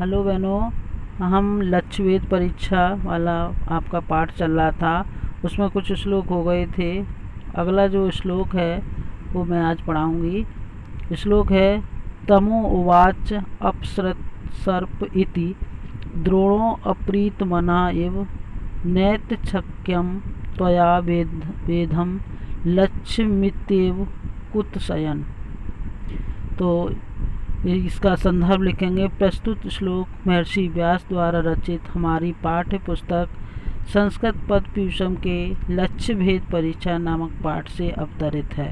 Hello बहनों, हम लक्ष्य वेद परीक्षा वाला आपका पाठ चल रहा था, उसमें कुछ श्लोक हो गए थे। अगला जो श्लोक है वो मैं आज पढ़ाऊँगी। श्लोक है तमो उवाच अपसृत सर्प इति द्रोणो अप्रीतमना इव नैतच्छक्यं त्वया वेदम लक्ष्यमित्येव कुत्सयन्। तो इसका संदर्भ लिखेंगे। प्रस्तुत श्लोक महर्षि व्यास द्वारा रचित हमारी पाठ्य पुस्तक संस्कृत पद पीयूषम के लक्ष्य भेद परीक्षा नामक पाठ से अवतरित है।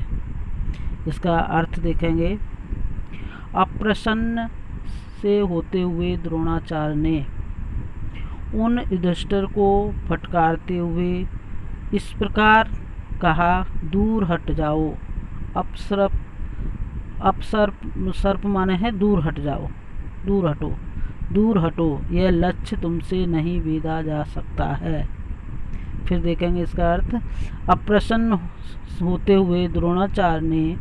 इसका अर्थ देखेंगे। अप्रसन्न से होते हुए द्रोणाचार्य ने उन युधिष्ठिर को फटकारते हुए इस प्रकार कहा, दूर हट जाओ। अपसर्प माने है दूर हट जाओ, दूर हटो, यह लक्ष्य तुमसे नहीं भेदा जा सकता है। फिर देखेंगे इसका अर्थ। अप्रसन्न होते हुए द्रोणाचार्य ने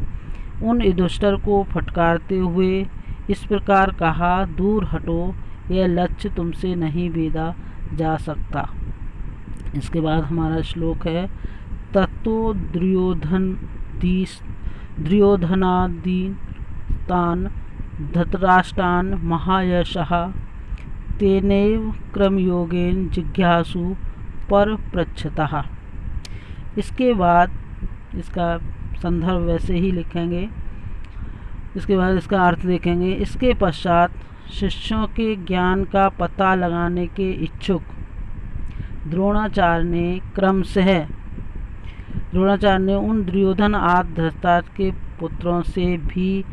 उन युधिष्ठिर को फटकारते हुए इस प्रकार कहा, दूर हटो, यह लक्ष्य तुमसे नहीं भेदा जा सकता। इसके बाद हमारा श्लोक है ततो दुर्योधनादीन धृतराष्ट्रान् महायशः तेनैव क्रमयोगेन जिज्ञासु पर पृच्छतः। इसके बाद इसका संदर्भ वैसे ही लिखेंगे। इसके बाद इसका अर्थ देखेंगे। इसके पश्चात शिष्यों के ज्ञान का पता लगाने के इच्छुक द्रोणाचार्य ने उन दुर्योधन आदि धृतराष्ट्र के पुत्रों से भी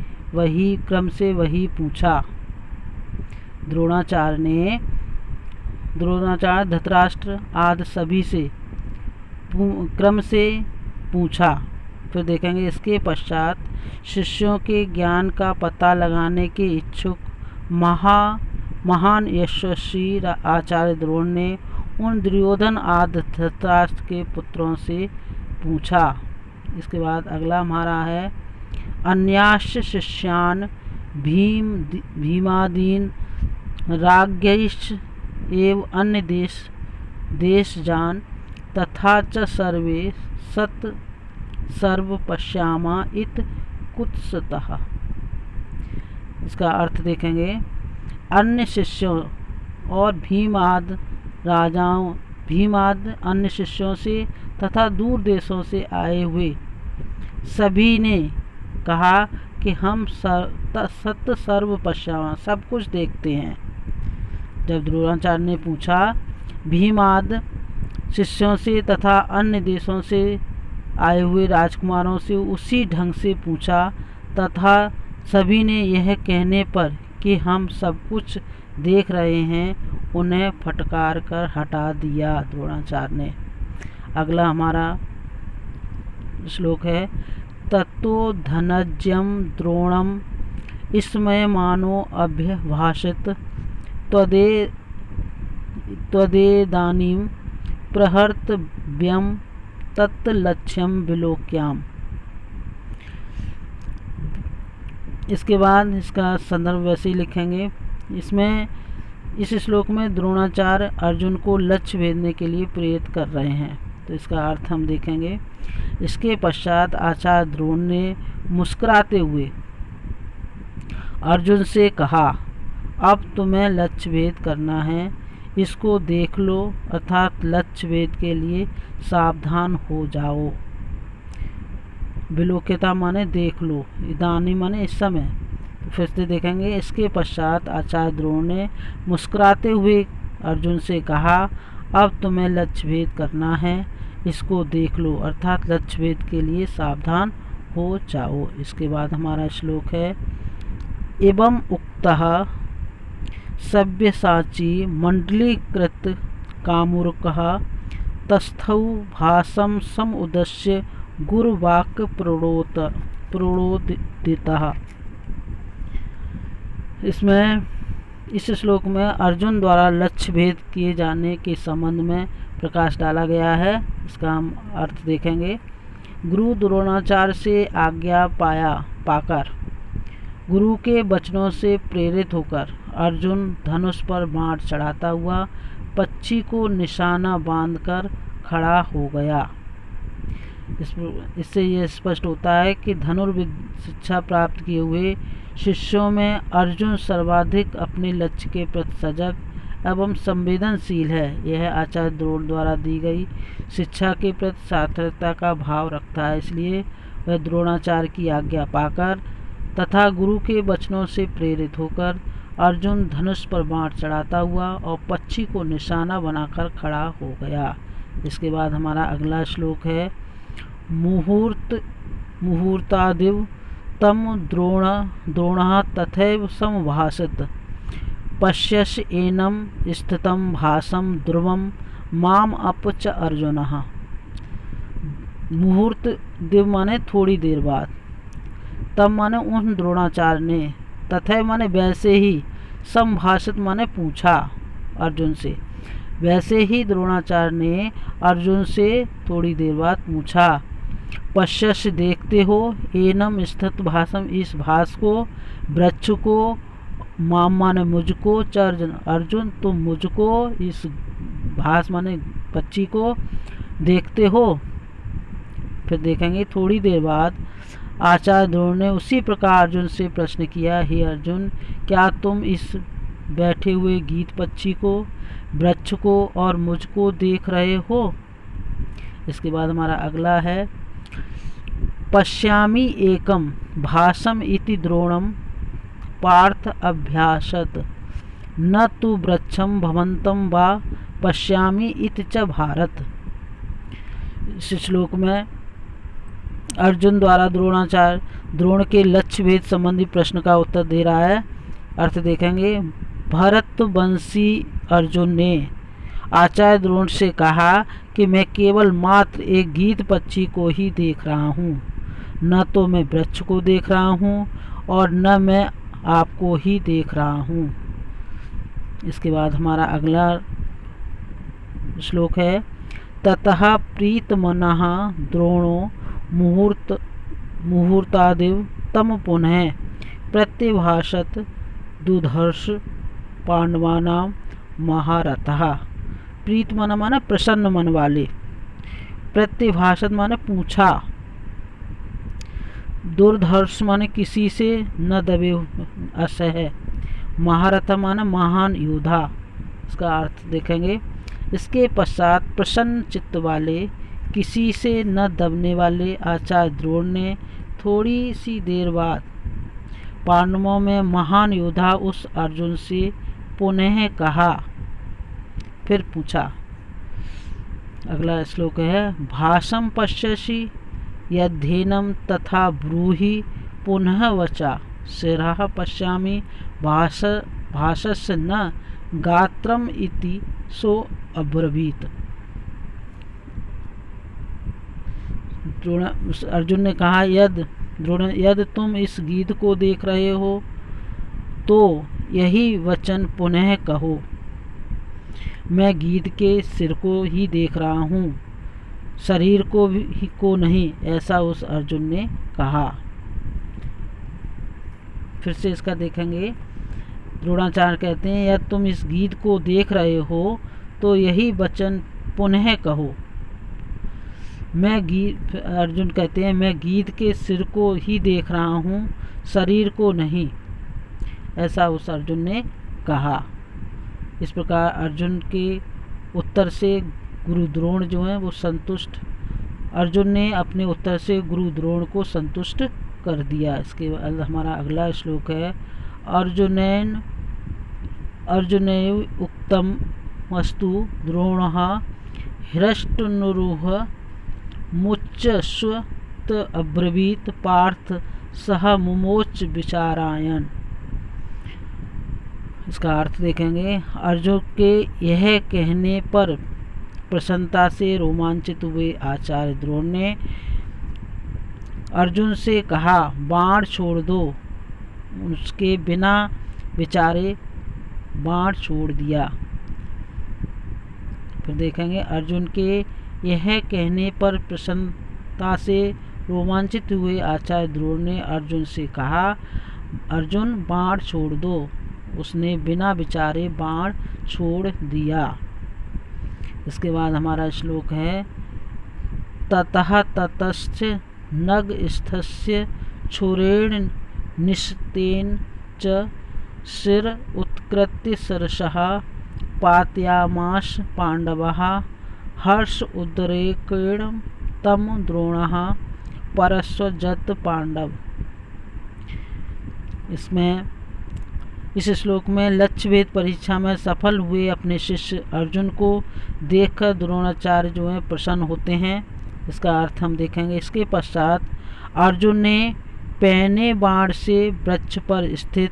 क्रम से वही पूछा। द्रोणाचार्य धृतराष्ट्र आदि सभी से क्रम से पूछा। फिर देखेंगे। इसके पश्चात शिष्यों के ज्ञान का पता लगाने के इच्छुक महान यशस्वी आचार्य द्रोण ने उन दुर्योधन आदि धृतराष्ट्र के पुत्रों से पूछा। इसके बाद अगला हमारा है अन्याश्च शिष्यान् भीमादीन राज्ञैश्च एव अन्य देशजान् तथा च सर्वे सर्व पश्यामा इत कुत्सितः। इसका अर्थ देखेंगे। अन्य शिष्यों और भीमाद अन्य शिष्यों से तथा दूर देशों से आए हुए सभी ने कहा कि हम सत्य सर्व पश्यामा, सब कुछ देखते हैं। जब द्रोणाचार्य ने पूछा भीमाद शिष्यों से तथा अन्य देशों से आए हुए राजकुमारों से उसी ढंग से पूछा तथा सभी ने यह कहने पर कि हम सब कुछ देख रहे हैं, उन्हें फटकार कर हटा दिया द्रोणाचार्य ने। अगला हमारा श्लोक है ततो धनज्यं द्रोणम स्मयमानो अभ्यभाषित त्वदेदानीं प्रहर्तव्यं तत्लक्ष्यं विलोक्याम। इसके बाद इसका संदर्भ वैसे ही लिखेंगे। इस श्लोक में द्रोणाचार्य अर्जुन को लक्ष्य भेदने के लिए प्रेरित कर रहे हैं। तो इसका अर्थ हम देखेंगे। इसके पश्चात आचार्य द्रोण ने मुस्कुराते हुए अर्जुन से कहा, अब तुम्हें लक्ष्य भेद करना है, इसको देख लो, अर्थात लक्ष्य भेद के लिए सावधान हो जाओ। विलोक्यता माने देख लो, इदानी माने इस समय। तो फिर से देखेंगे। इसके पश्चात आचार्य द्रोण ने मुस्कुराते हुए अर्जुन से कहा, अब तुम्हें लक्ष्य भेद करना है, इसको देख लो, अर्थात लक्ष्य भेद के लिए सावधान हो जाओ। इसके बाद हमारा श्लोक है एवं उक्तः सव्यसाची मंडलीकृत कामुकः तस्थौ भासं समुद्देश्य गुरुवाक्य प्रणोदितः। इस श्लोक में अर्जुन द्वारा लक्ष्य भेद किए जाने के संबंध में प्रकाश डाला गया है। इसका हम अर्थ देखेंगे। गुरु द्रोणाचार्य से आज्ञा पाकर गुरु के वचनों से प्रेरित होकर अर्जुन धनुष पर बाण चढ़ाता हुआ पक्षी को निशाना बांधकर खड़ा हो गया। इससे यह स्पष्ट होता है कि धनुर्विद्या शिक्षा प्राप्त किए हुए शिष्यों में अर्जुन सर्वाधिक अपने लक्ष्य के प्रति सजग एवं संवेदनशील है। यह आचार्य द्रोण द्वारा दी गई शिक्षा के प्रति सार्थकता का भाव रखता है, इसलिए वह द्रोणाचार्य की आज्ञा पाकर तथा गुरु के वचनों से प्रेरित होकर अर्जुन धनुष पर बाण चढ़ाता हुआ और पक्षी को निशाना बनाकर खड़ा हो गया। इसके बाद हमारा अगला श्लोक है, मुहूर्तादिव तम द्रोणः तथैव समभाषत पश्यस एनम स्थितं भासम ध्रुवं माम अप च अर्जुनः। मुहूर्त दिव माने थोड़ी देर बाद, तब माने उन द्रोणाचार्य ने, तथैव माने वैसे ही, संभाषित माने पूछा अर्जुन से, वैसे ही द्रोणाचार्य ने अर्जुन से थोड़ी देर बाद पूछा। पश्यस देखते हो, एनम स्थित भासम इस भास को, वृक्ष को, माम माने मुझको, च अर्जुन तुम मुझको, इस भास माने पक्षी को देखते हो। फिर देखेंगे थोड़ी देर बाद आचार्य द्रोण ने उसी प्रकार अर्जुन से प्रश्न किया, हे अर्जुन क्या तुम इस बैठे हुए गीत पक्षी को, वृक्ष को और मुझको देख रहे हो। इसके बाद हमारा अगला है, पश्यामि एकम भासम इति द्रोणम पार्थ अभ्यासत न तु वृक्षम भवंतम वा पश्यामि इति च भारत। इस श्लोक में अर्जुन द्वारा द्रोण के लक्ष्य भेद संबंधी प्रश्न का उत्तर दे रहा है। अर्थ देखेंगे, भरत वंशी अर्जुन ने आचार्य द्रोण से कहा कि मैं केवल मात्र एक गीत पक्षी को ही देख रहा हूँ, न तो मैं वृक्ष को देख रहा हूँ और न मैं आपको ही देख रहा हूँ। इसके बाद हमारा अगला श्लोक है, ततः प्रीतमनः द्रोणो मुहूर्तादिव तम पुनः प्रत्यभाषत दुधर्ष पांडवानां महारथः। प्रीतमन माने प्रसन्न मन वाले, प्रत्यभाषत माने पूछा, दुर्धर्ष माने किसी से न दबे असह, महारथ माने महान योद्धा। इसका अर्थ देखेंगे, इसके पश्चात प्रसन्न चित्त वाले, किसी से न दबने वाले आचार्य द्रोण ने थोड़ी सी देर बाद पांडवों में महान योद्धा उस अर्जुन से पुनः कहा, फिर पूछा। अगला श्लोक है, भाषम पश्यसि यद्धेनम तथा ब्रूहि पुनः वचा शिरः पश्यामि भाषस्य न गात्रम इति सो अब्रवीत। अर्जुन ने कहा, यदि तुम इस गीत को देख रहे हो तो यही वचन पुनः कहो, मैं गीत के सिर को ही देख रहा हूँ, शरीर को नहीं, ऐसा उस अर्जुन ने कहा। फिर से इसका देखेंगे, द्रोणाचार्य कहते हैं, यदि तुम इस गीत को देख रहे हो तो यही वचन पुनः कहो। अर्जुन कहते हैं, मैं गीत के सिर को ही देख रहा हूँ, शरीर को नहीं, ऐसा उस अर्जुन ने कहा। इस प्रकार अर्जुन के उत्तर से गुरु द्रोण जो हैं वो संतुष्ट, अर्जुन ने अपने उत्तर से गुरु द्रोण को संतुष्ट कर दिया। इसके बाद हमारा अगला श्लोक है, अर्जुनैव उक्तम मस्तु द्रोणः हृष्टनुरुह मुच्यस्वत अब्रवीत पार्थ सह मुमोच विचारायण। इसका अर्थ देखेंगे, अर्जुन के यह कहने पर प्रसन्नता से रोमांचित हुए आचार्य द्रोण ने अर्जुन से कहा, बाण छोड़ दो। उसके बिना विचारे बाण छोड़ दिया। फिर देखेंगे, अर्जुन के यह कहने पर प्रसन्नता से रोमांचित हुए आचार्य द्रोण ने अर्जुन से कहा, अर्जुन बाण छोड़ दो। उसने बिना विचारे बाण छोड़ दिया। इसके बाद हमारा श्लोक है ततः ततश्च नगस्थस्य छुरेण निशतेन च शिर उत्कृत्य सरसः पातयामास पांडवः हर्ष उद्रेकेण तम द्रोणः परस्वजत पांडव। इस श्लोक में लक्ष्यभेद परीक्षा में सफल हुए अपने शिष्य अर्जुन को देखकर द्रोणाचार्य जो है प्रसन्न होते हैं। इसका अर्थ हम देखेंगे। इसके पश्चात अर्जुन ने पहने बाण से वृक्ष पर स्थित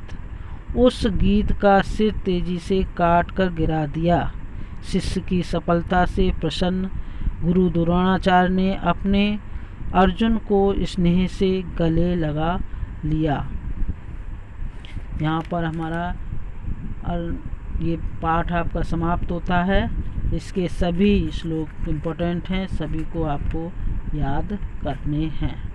उस गीत का सिर तेजी से काट कर गिरा दिया। शिष्य की सफलता से प्रसन्न गुरु द्रोणाचार्य ने अपने अर्जुन को स्नेह से गले लगा लिया। यहाँ पर हमारा ये पाठ आपका समाप्त होता है। इसके सभी श्लोक इम्पोर्टेंट हैं, सभी को आपको याद करने हैं।